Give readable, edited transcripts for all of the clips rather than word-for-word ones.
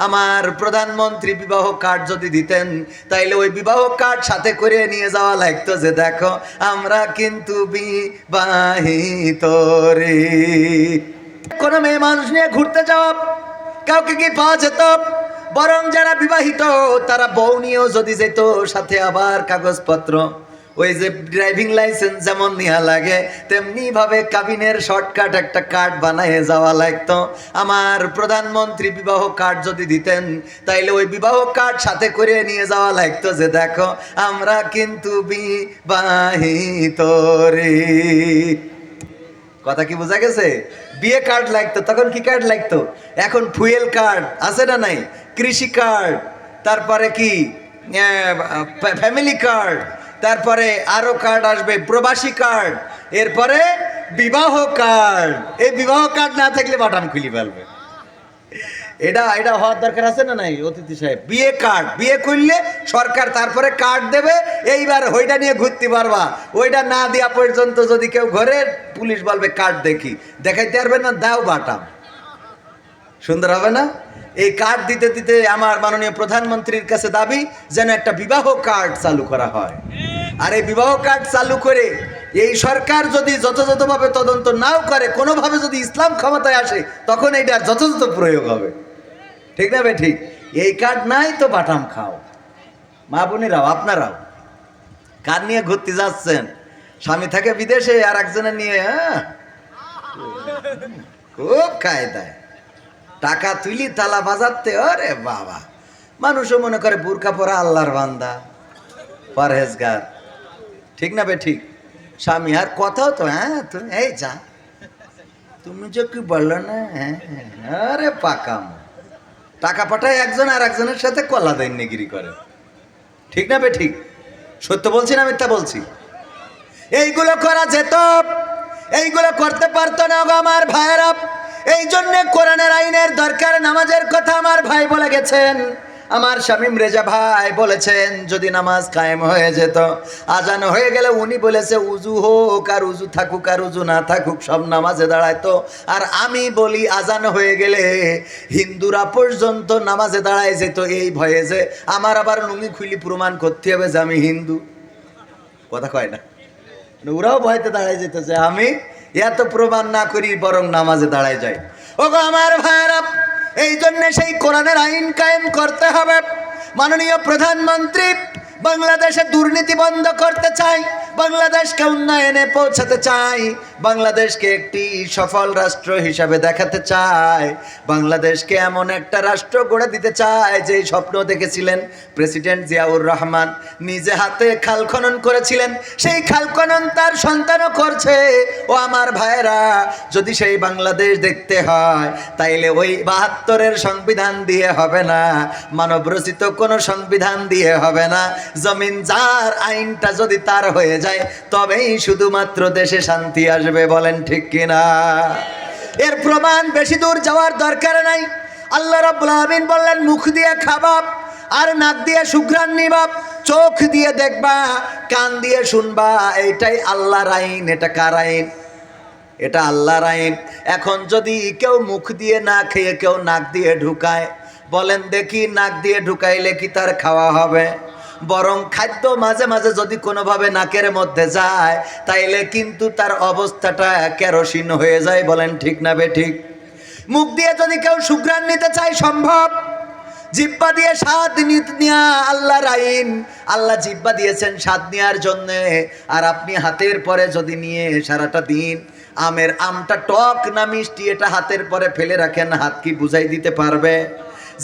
আমার প্রধানমন্ত্রী বিবাহ কার্ড যদি দিতেন তাইলে ওই বিবাহ কার্ড সাথে করে নিয়ে যাওয়া লাগতো, যে দেখো আমরা কিন্তু বিবাহিত রে। কোনো মেয়ে মানুষ নিয়ে ঘুরতে যাওয়া কাউকে কি পাওয়া যেত? বরং যারা বিবাহিত তারা বউ নিয়েও যদি যেত, সাথে আবার কাগজপত্র, ওই যে ড্রাইভিং লাইসেন্স যেমন নেওয়া লাগে তেমনি ভাবে কাবিনের শর্টকাট একটা কার্ড বানায় যাওয়া লাগতো। আমার প্রধানমন্ত্রী বিবাহ কার্ড যদি দিতেন তাইলে ওই বিবাহ কার্ড সাথে করে নিয়ে যাওয়া লাগতো, যে দেখো আমরা কিন্তু বিবাহিত রে। কথা কি বোঝা গেছে? বিয়ে কার্ড লাগতো, তখন কি কার্ড লাগতো? এখন ফুয়েল কার্ড আছে না নাই, কৃষি কার্ড, তারপরে কি ফ্যামিলি কার্ড, তারপরে আরো কার্ড আসবে প্রবাসী কার্ড, এরপরে বিবাহ কার্ড। এই বিবাহ কার্ড না থাকলে বাটাম খুলি ফেলবে। এটা হওয়ার দরকার আছে না নাই অতিথি সাহেব? বিয়ে কার্ড, বিয়ে করলে সরকার তারপরে কার্ড দেবে, এইবার ওইটা নিয়ে ঘুরতে পারবা। ওইটা না দেওয়া পর্যন্ত যদি কেউ ঘরে, পুলিশ বলবে কার্ড দেখি, দেখাইতে পারবে না, দাও বাটাম। সুন্দর হবে না? এই কার্ড দিতে দিতে আমার মাননীয় প্রধানমন্ত্রীর কাছে দাবি যেন একটা বিবাহ কার্ড চালু করা হয়। আর এই বিবাহ কার্ড চালু করে এই সরকার যদি যথাযথভাবে তদন্ত নাও করে, কোনোভাবে যদি ইসলাম ক্ষমতায় আসে, তখন এইটার যথাযথ প্রয়োগ হবে। ঠিক না বে ঠিক? এই কার্ড নাই তো বাটাম খাও। মা বোনেরাও আপনারাও কার্ড নিয়ে ঘুরতে যাচ্ছেন, স্বামী থাকে বিদেশে আর একজনের নিয়ে খুব কায়দায় টাকা তুলি তালা বাজাতে, আরে বাবা, মানুষও মনে করে বুরকা পরা আল্লাহর বান্দা, পরহেজগার। ঠিক না বে ঠিক? স্বামী আর কথাও তো, হ্যাঁ তুমি এই যা, তুমি যে কি বললো না, হ্যাঁ আরে পাকাম, টাকা পাঠায় একজন আর একজনের সাথে কলা দৈন্যগিরি করে। ঠিক না বে ঠিক? সত্য বলছি না মিথ্যা বলছি? এইগুলো করা যেত, এইগুলো করতে পারতো না গো আমার ভাইয়েরা। এই জন্যে কোরআনের আইনের দরকার। নামাজের কথা আমার ভাই বলে গেছেন, আমার শামীম রেজা ভাই বলেছেন, যদি নামাজ কায়েম হয়ে যেত, আজান হয়ে গেলে উনি বলেছে উজু হোক আর উজু থাকুক আর উজু না থাকুক সব নামাজে দাঁড়াইতো। আর আমি বলি আজান হয়ে গেলে হিন্দুরা পর্যন্ত নামাজে দাঁড়ায় যেত, এই ভয়ে যে আমার আবার লুঙ্গি খুলি প্রমাণ করতে হবে যে আমি হিন্দু। কথা কয় না? ওরাও ভয়তে দাঁড়ায় যেত যে আমি এত প্রমাণ না করি বরং নামাজে দাঁড়ায় যাই। ওগো আমার ভাইয়েরা, এই জন্য সেই কোরআনের আইন কায়েম করতে হবে। মাননীয় প্রধানমন্ত্রী বাংলাদেশে দুর্নীতি বন্ধ করতে চাই, বাংলাদেশকে উন্নয়নে পৌঁছাতে চাই, বাংলাদেশকে একটি সফল রাষ্ট্র হিসাবে দেখাতে চাই, বাংলাদেশকে এমন একটা রাষ্ট্র গড়ে দিতে চায় যে স্বপ্ন দেখেছিলেন প্রেসিডেন্ট জিয়াউর রহমান, নিজে হাতে খাল খনন করেছিলেন, সেই খাল খনন তার সন্তানও করছে। ও আমার ভাইয়েরা, যদি সেই বাংলাদেশ দেখতে হয় তাইলে ওই ৭২-এর সংবিধান দিয়ে হবে না, মানবরচিত কোনো সংবিধান দিয়ে হবে না। জমিন যার, আইনটা যদি তার হয়ে যায় তবেই শুধুমাত্র দেশে শান্তি আসবে। বলেন ঠিক কিনা? এর প্রমাণ বেশি দূর যাওয়ার দরকার নাই। আল্লাহ রাব্বুল আলামিন বললেন, মুখ দিয়ে খাবা আর নাক দিয়ে সুঘ্রাণ নিবা, চোখ দিয়ে দেখবা, কান দিয়ে শুনবা, এইটাই আল্লাহর আইন। এটা কার আইন? এটা আল্লাহর আইন। এখন যদি কেউ মুখ দিয়ে না খেয়ে কেউ নাক দিয়ে ঢুকায়, বলেন দেখি নাক দিয়ে ঢুকাইলে কি তার খাওয়া হবে? বরং খাদ্য মাঝে মাঝে যদি কোনোভাবে নাকের মধ্যে যায় তাইলে কিন্তু তার অবস্থাটা কেরোসিন হয়ে যায়। বলেন ঠিক না বে ঠিক? মুখ দিয়ে যদি কেউ সুঘ্রাণ নিতে চায় সম্ভব, জিহ্বা দিয়ে স্বাদ নেওয়া আল্লাহর আইন। আল্লাহ জিহ্বা দিয়েছেন স্বাদ নেওয়ার জন্যে, আর আপনি হাতের পরে যদি নিয়ে সারাটা দিন আমের আমটা টক না মিষ্টি এটা হাতের পরে ফেলে রাখেন, হাত কি বুঝাই দিতে পারবে?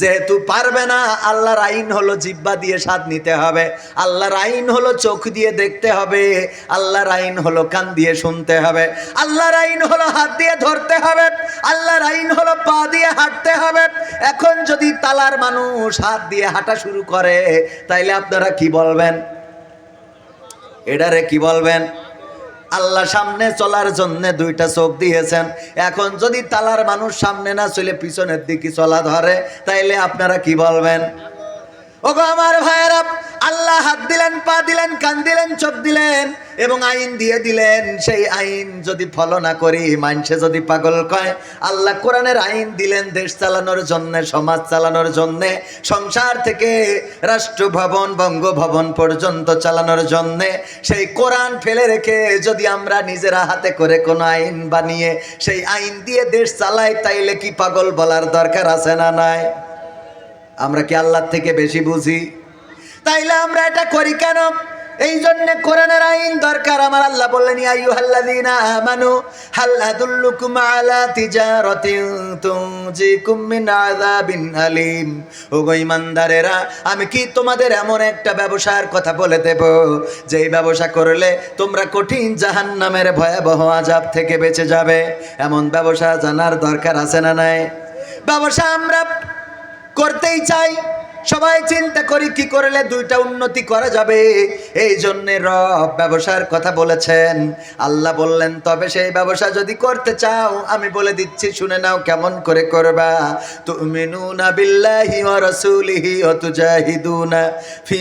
যেহেতু পারবে না, আল্লাহর আইন হলো জিহ্বা দিয়ে স্বাদ নিতে হবে, আল্লাহর আইন হলো চোখ দিয়ে দেখতে হবে, আল্লাহর আইন হলো কান দিয়ে শুনতে হবে, আল্লাহর আইন হলো হাত দিয়ে ধরতে হবে, আল্লাহর আইন হলো পা দিয়ে হাঁটতে হবে। এখন যদি তালার মানুষ হাত দিয়ে হাঁটা শুরু করে তাইলে আপনারা কি বলবেন? এটারে কি বলবেন? আল্লাহ সামনে চলার জন্য দুইটা চোখ দিয়েছেন, এখন যদি তালার মানুষ সামনে না চলে পিছনের দিকে চলা ধরে তাইলে আপনারা কি বলবেন? ওগো আমার ভাইয়েরা, আল্লাহ হাত দিলেন, পা দিলেন, কান দিলেন, চোখ দিলেন এবং আইন দিয়ে দিলেন। সেই আইন যদি ফলো না করি, মানুষে যদি পাগল কয়, আল্লাহ কোরআনের আইন দিলেন দেশ চালানোর জন্য, সমাজ চালানোর জন্য, সংসার থেকে রাষ্ট্র ভবন, বঙ্গভবন পর্যন্ত চালানোর জন্য। সেই কোরআন ফেলে রেখে যদি আমরা নিজেরা হাতে করে কোনো আইন বানিয়ে সেই আইন দিয়ে দেশ চালাই, তাইলে কি পাগল বলার দরকার আছে না নাই? আমরা কি আল্লাহর থেকে বেশি বুঝি? তাইলে আমরা এটা করি কেন? এই জন্য কোরআনের আইন দরকার। আমার আল্লাহ বললেন, ইয়া আইয়ুহাল্লাযীনা আমানু হাল আদুল্লুকুম আলা তিজারাতিন তুনজিকুম মিন আযাবিন আলীম। ওগো ঈমানদারেরা, আমি কি তোমাদের এমন একটা ব্যবসার কথা বলে দেব যেই ব্যবসা করলে তোমরা কঠিন জাহান্নামের ভয়াবহ আযাব থেকে বেঁচে যাবে? এমন ব্যবসা জানার দরকার আছে না নাই? ব্যবসা আমরা করতেই চাই, সবাই চিন্তা করি কি করলে দুইটা উন্নতি করা যাবে। এই জন্যে রব ব্যবসার কথা বলেছেন। আল্লাহ বললেন, তবে সেই ব্যবসা যদি করতে চাও আমি বলে দিচ্ছি, শুনে নাও কেমন করে করবা। তুমিনুনা বিল্লাহি ওয়া রাসূলিহি ওয়া তুজাহিদুনা ফি